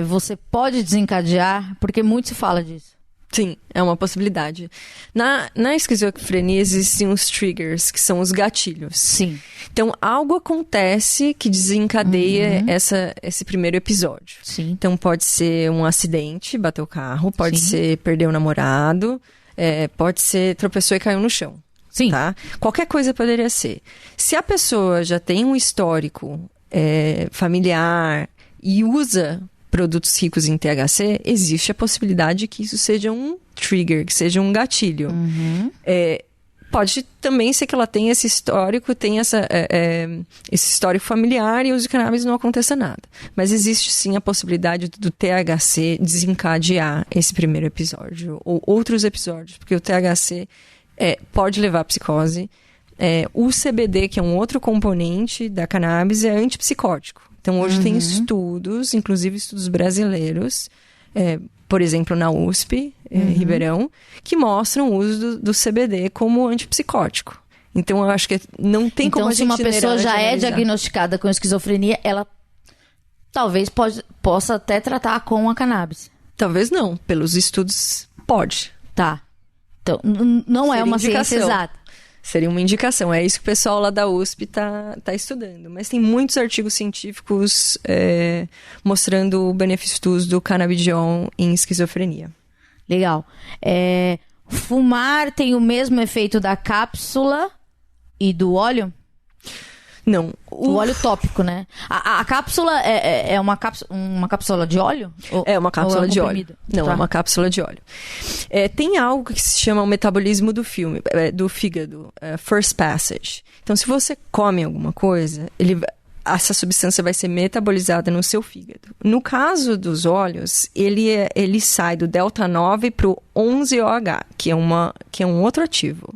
você pode desencadear, porque muito se fala disso. Sim, é uma possibilidade. Na esquizofrenia existem os triggers, que são os gatilhos. Sim. Então, algo acontece que desencadeia esse primeiro episódio. Sim. Então, pode ser um acidente, bateu o carro, pode ser perder o namorado, pode ser tropeçou e caiu no chão. Sim. Tá? Qualquer coisa poderia ser. Se a pessoa já tem um histórico familiar e usa produtos ricos em THC, existe a possibilidade que isso seja um trigger, que seja um gatilho. Pode também ser que ela tenha esse histórico, tenha esse histórico familiar e use cannabis e não aconteça nada. Mas existe sim a possibilidade do THC desencadear esse primeiro episódio ou outros episódios, porque o THC pode levar à psicose. O CBD, que é um outro componente da cannabis, é antipsicótico. Então, hoje tem estudos, inclusive estudos brasileiros, por exemplo, na USP, Ribeirão, que mostram o uso do CBD como antipsicótico. Então, eu acho que não tem como a gente se uma pessoa já é generalizar. diagnosticada com esquizofrenia, ela talvez possa até tratar com a cannabis. Talvez não. Pelos estudos, pode. Tá. Então, não é Seria uma indicação. ciência exata. Seria uma indicação. É isso que o pessoal lá da USP tá estudando. Mas tem muitos artigos científicos mostrando o benefício do uso do canabidiol em esquizofrenia. Legal. Fumar tem o mesmo efeito da cápsula e do óleo? Não. O óleo tópico, né? A cápsula é uma cápsula de óleo? É uma cápsula de óleo. comprimido? Não, Tá. é uma cápsula de óleo. Tem algo que se chama o metabolismo do fígado, first passage. Então, se você come alguma coisa, essa substância vai ser metabolizada no seu fígado. No caso dos óleos, ele sai do delta 9 para o 11-OH, que é um outro ativo.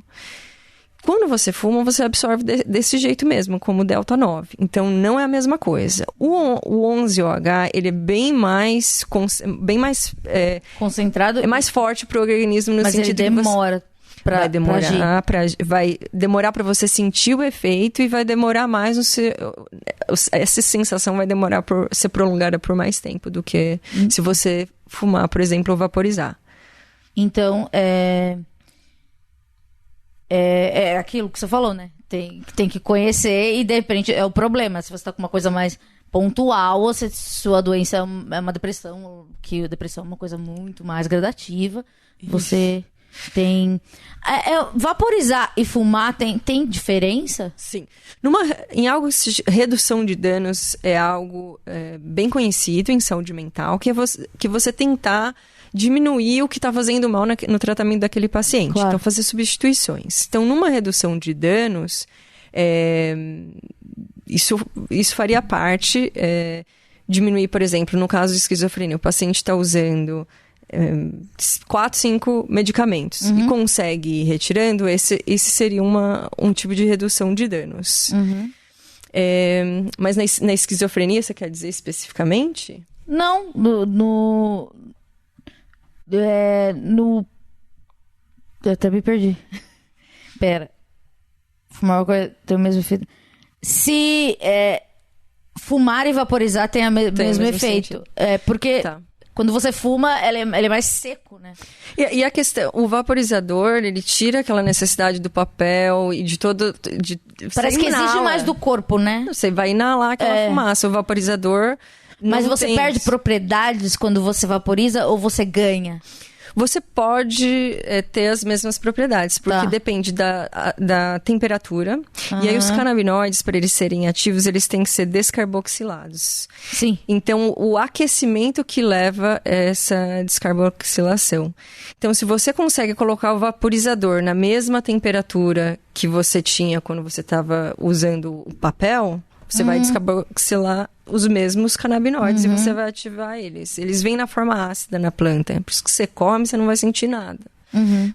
Quando você fuma, você absorve desse jeito mesmo, como delta 9. Então, não é a mesma coisa. O 11-OH, ele é bem mais Concentrado? é mais forte para o organismo no mas ele sentido que você... demora vai demorar agir. vai demorar para você sentir o efeito e vai demorar mais essa sensação vai demorar por ser prolongada por mais tempo do que se você fumar, por exemplo, ou vaporizar. Então, é aquilo que você falou, né? Tem que conhecer e, de repente, é o problema. Se você tá com uma coisa mais pontual, ou se sua doença é uma depressão, que a depressão é uma coisa muito mais gradativa, você tem... vaporizar e fumar tem diferença? Sim. Em algo redução de danos é algo bem conhecido em saúde mental, que você tentar diminuir o que está fazendo mal no tratamento daquele paciente. Claro. Então, fazer substituições. Então, numa redução de danos, isso faria parte, diminuir, por exemplo, no caso de esquizofrenia, o paciente está usando 4, 5 medicamentos e consegue ir retirando, esse seria um tipo de redução de danos. Mas na esquizofrenia, você quer dizer especificamente? Não, eu até me perdi. Pera. Fumar uma coisa tem o mesmo efeito. Se fumar e vaporizar tem o mesmo efeito. Porque Tá. quando você fuma, ele é mais seco, né? E a questão, o vaporizador, ele tira aquela necessidade do papel e de todo... Parece que exige mais do corpo, né? Você vai inalar aquela fumaça. O vaporizador... Mas não você tem perde isso. propriedades quando você vaporiza ou você ganha? Você pode ter as mesmas propriedades, porque Tá. depende da temperatura. E aí os canabinoides, para eles serem ativos, eles têm que ser descarboxilados. Sim. Então, o aquecimento que leva essa descarboxilação. Então, se você consegue colocar o vaporizador na mesma temperatura que você tinha quando você estava usando o papel, você vai descarboxilar os mesmos canabinoides e você vai ativar eles. Eles vêm na forma ácida na planta. Por isso que você come, você não vai sentir nada.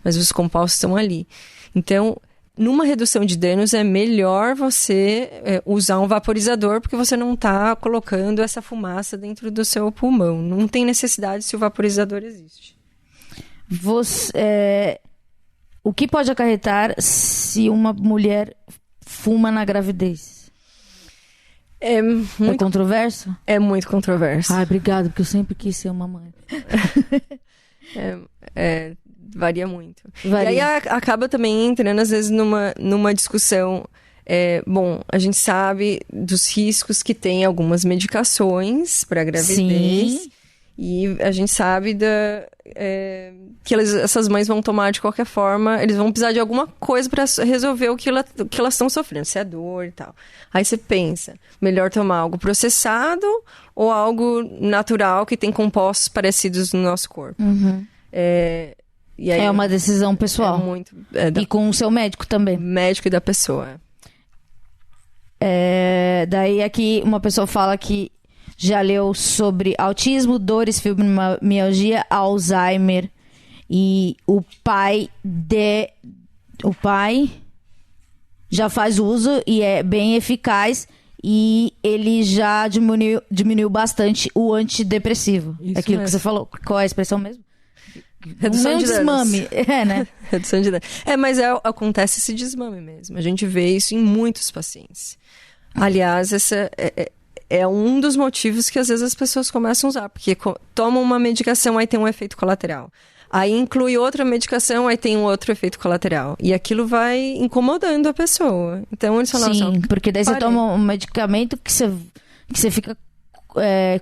Mas os compostos estão ali. Então, numa redução de danos, é melhor você usar um vaporizador, porque você não está colocando essa fumaça dentro do seu pulmão. Não tem necessidade se o vaporizador existe. O que pode acarretar se uma mulher fuma na gravidez? É É controverso? muito controverso. Ai, obrigado, porque eu sempre quis ser uma mãe. Varia muito. Varia. E aí acaba também entrando, às vezes, numa discussão. Bom, a gente sabe dos riscos que tem algumas medicações para gravidez. Sim. E a gente sabe que essas mães vão tomar de qualquer forma, eles vão precisar de alguma coisa para resolver o que elas estão sofrendo, se é dor e tal. Aí você pensa, melhor tomar algo processado ou algo natural que tem compostos parecidos no nosso corpo? E aí É uma decisão pessoal. É muito... E com o seu médico também. médico e da pessoa. Daí aqui uma pessoa fala que já leu sobre autismo, dores, fibromialgia, Alzheimer. E o pai já faz uso e é bem eficaz. e ele já diminuiu bastante o antidepressivo. Isso Aquilo mesmo. que você falou. Qual é a expressão mesmo? Redução Não de danos. desmame. Né? Redução de danos. Mas acontece esse desmame mesmo. A gente vê isso em muitos pacientes. Aliás, essa é um dos motivos que às vezes as pessoas começam a usar. Porque tomam uma medicação, aí tem um efeito colateral. Aí inclui outra medicação, aí tem um outro efeito colateral. E aquilo vai incomodando a pessoa. Então eles falam Sim, porque daí você toma um medicamento que você fica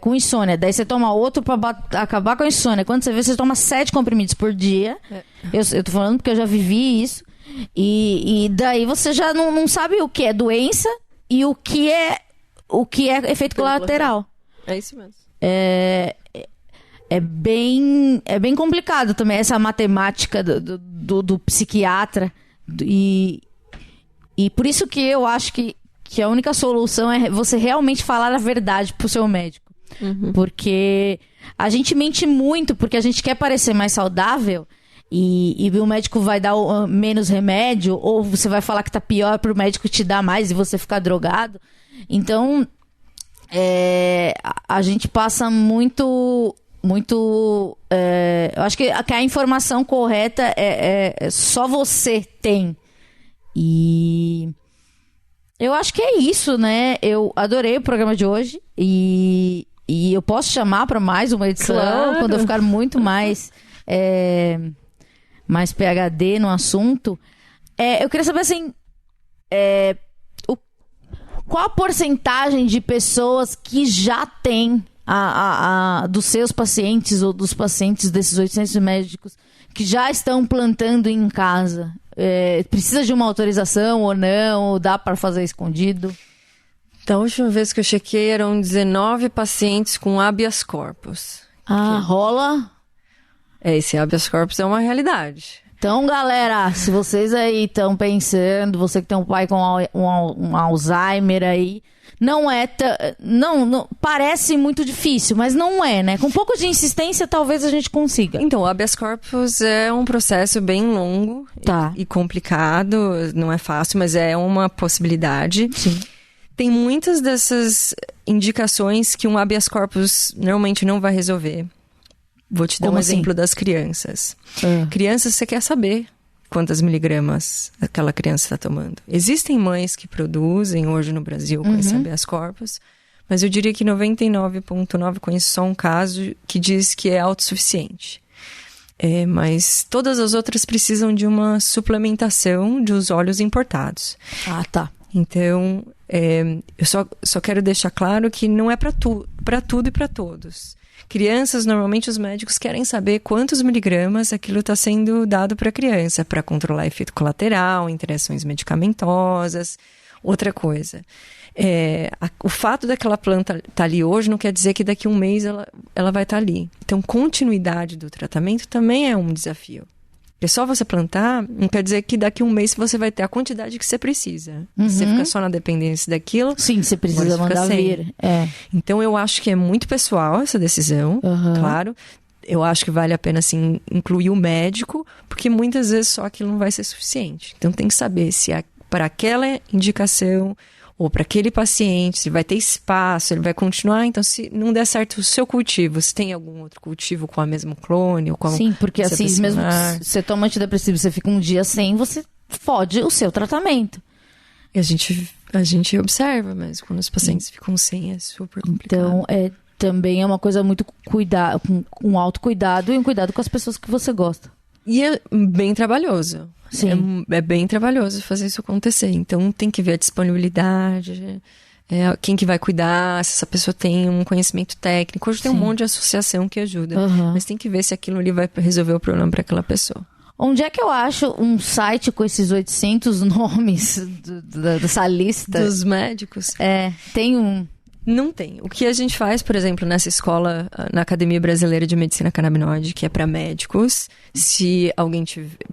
com insônia. Daí você toma outro pra acabar com a insônia. Quando você vê, você toma 7 comprimidos por dia. Eu tô falando porque eu já vivi isso. E daí você já não sabe o que é doença e o que é efeito colateral. É isso mesmo. É bem complicado também essa matemática do psiquiatra. E por isso que eu acho que a única solução é você realmente falar a verdade pro seu médico. Uhum. Porque a gente mente muito porque a gente quer parecer mais saudável e o médico vai dar menos remédio, ou você vai falar que tá pior pro médico te dar mais e você ficar drogado. Então, a gente passa muito... eu acho que a informação correta só você tem. E eu acho que é isso, né? Eu adorei o programa de hoje e eu posso chamar para mais uma edição, claro, quando eu ficar muito mais PhD no assunto. Eu queria saber assim, qual a porcentagem de pessoas que já têm dos seus pacientes ou dos pacientes desses 800 médicos que já estão plantando em casa? Precisa de uma autorização ou não? Ou dá para fazer escondido? Da última vez que eu chequei, eram 19 pacientes com habeas corpus. Rola? Esse habeas corpus é uma realidade. Então, galera, se vocês aí estão pensando, você que tem um pai com um Alzheimer aí, não parece muito difícil, mas não é, né? Com um pouco de insistência, talvez a gente consiga. Então, o habeas corpus é um processo bem longo e complicado, não é fácil, mas é uma possibilidade. Sim. Tem muitas dessas indicações que um habeas corpus normalmente não vai resolver. Vou te dar um exemplo das crianças. Crianças, você quer saber quantas miligramas aquela criança está tomando. Existem mães que produzem hoje no Brasil com esse habeas corpus, mas eu diria que 99,9% conheço só um caso que diz que é autossuficiente. Mas todas as outras precisam de uma suplementação dos óleos importados. Tá. Então, eu só quero deixar claro que não é para tudo e para todos. Crianças, normalmente os médicos querem saber quantos miligramas aquilo está sendo dado para a criança, para controlar efeito colateral, interações medicamentosas. Outra coisa, o fato daquela planta estar ali hoje não quer dizer que daqui a um mês ela vai estar ali. Então, continuidade do tratamento também é um desafio. Porque só você plantar não quer dizer que daqui a um mês você vai ter a quantidade que você precisa. Se você fica só na dependência daquilo... Sim, você precisa mandar vir. Então, eu acho que é muito pessoal essa decisão, claro. Eu acho que vale a pena, assim, incluir o médico, porque muitas vezes só aquilo não vai ser suficiente. Então, tem que saber se para aquela indicação ou para aquele paciente, se vai ter espaço, ele vai continuar. Então, se não der certo o seu cultivo, se tem algum outro cultivo com a mesma clone ou com Sim, porque assim, mesmo que você toma antidepressivo, você fica um dia sem, você fode o seu tratamento. E a gente observa, mas quando os pacientes ficam sem, é super complicado. Então, também é uma coisa muito com autocuidado e um cuidado com as pessoas que você gosta. E é bem trabalhoso. Sim. É bem trabalhoso fazer isso acontecer. Então, tem que ver a disponibilidade, quem que vai cuidar, se essa pessoa tem um conhecimento técnico. Hoje tem um monte de associação que ajuda. Mas tem que ver se aquilo ali vai resolver o problema para aquela pessoa. Onde é que eu acho um site com esses 800 nomes dessa lista? Dos médicos? Tem um... Não tem. O que a gente faz, por exemplo, nessa escola, na Academia Brasileira de Medicina Canabinoide, que é para médicos, se alguém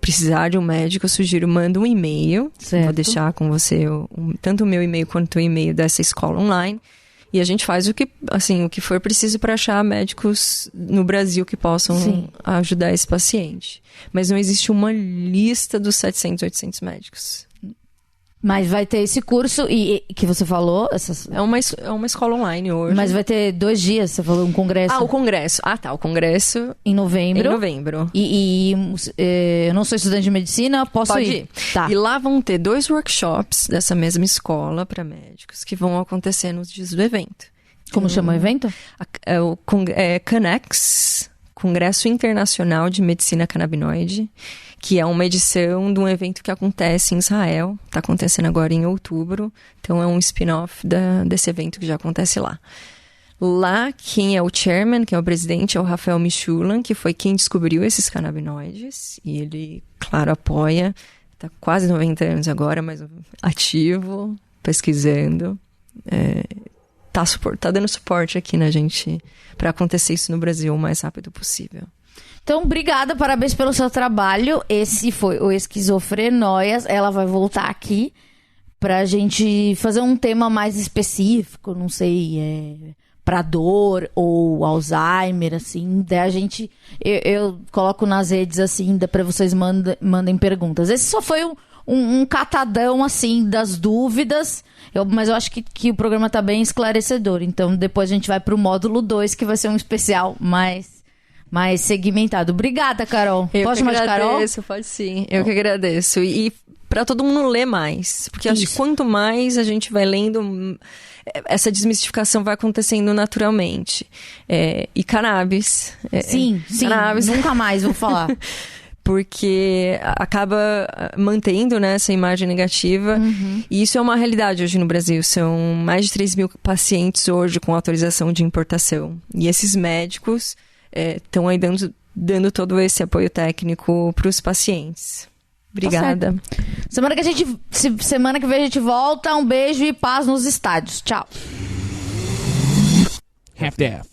precisar de um médico, eu sugiro, manda um e-mail. Certo. Vou deixar com você tanto o meu e-mail quanto o e-mail dessa escola online. E a gente faz o que for preciso para achar médicos no Brasil que possam ajudar esse paciente. Mas não existe uma lista dos 700, 800 médicos. Mas vai ter esse curso e que você falou... É uma escola online hoje. Mas vai ter 2 dias, você falou, um congresso. O congresso. O congresso... Em novembro. Em novembro. E eu não sou estudante de medicina, posso ir? Tá. E lá vão ter 2 workshops dessa mesma escola para médicos que vão acontecer nos dias do evento. Como chama o evento? O CANEX, Congresso Internacional de Medicina Canabinoide, que é uma edição de um evento que acontece em Israel. Está acontecendo agora em outubro. Então, é um spin-off desse evento que já acontece lá. Lá, quem é o chairman, quem é o presidente, é o Rafael Michulan, que foi quem descobriu esses canabinoides. E ele, claro, apoia. Está quase 90 anos agora, mas ativo, pesquisando. Tá dando suporte aqui na gente para acontecer isso no Brasil o mais rápido possível. Então, obrigada, parabéns pelo seu trabalho. Esse foi o Esquizofrenóias. Ela vai voltar aqui pra gente fazer um tema mais específico, não sei, pra dor ou Alzheimer, assim. Daí a gente, eu coloco nas redes, assim, pra vocês mandem perguntas. Esse só foi um catadão, assim, das dúvidas, mas eu acho que o programa tá bem esclarecedor. Então, depois a gente vai pro módulo 2, que vai ser um especial mais segmentado. Obrigada, Carol. Pode chamar de Carol? Pode sim. Eu que agradeço. E para todo mundo ler mais. Porque acho que quanto mais a gente vai lendo, essa desmistificação vai acontecendo naturalmente. E cannabis. Sim, cannabis. Nunca mais vou falar. Porque acaba mantendo, né, essa imagem negativa. Uhum. E isso é uma realidade hoje no Brasil. São mais de 3 mil pacientes hoje com autorização de importação. E esses médicos estão aí dando todo esse apoio técnico para os pacientes. Obrigada. Tá, semana que vem a gente volta. Um beijo e paz nos estádios. Tchau. Half-Death.